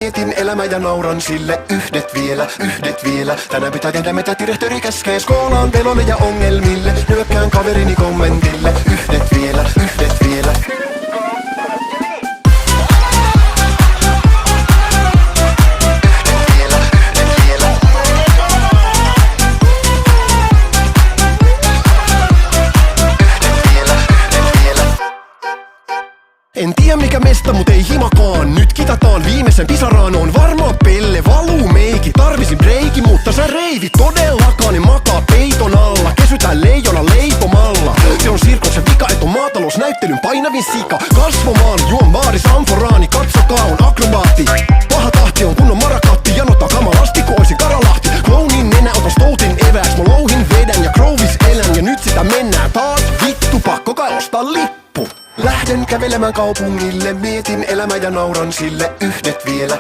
Mietin elämä ja nauran sille yhdet vielä. Tänään pitää tehdä mitä direktööri käskee. Skoolaan pelolle ja ongelmille. Nyökkään kaverini kommentille. Yhdet vielä. En tiedä mikä mesta, mut ei himakaan. Nyt kitataan viimeisen pisaraan. On varmaan pelle, valuu meiki. Tarvisin breiki, mutta sä reivit todellakaan. Ne makaa peiton alla. Kesytään leijona leipomalla. Se on sirkuksen vika, et on maatalousnäyttelyn painavin sika. Kasvomaan, juon baaris amforaani. Katsokaa, on akrobaatti. Paha tahti on kunnon marakatti. Janottaa kamalasti, kun oisin Karalahti. Clownin nenä, otan stoutin evääks. Mä louhin vedän ja Grovis elän. Ja nyt sitä mennään taas. Vittu, pakko kai ostaa lippu. Lähden kävelemään kaupungille, mietin elämää ja nauran sille yhdet vielä.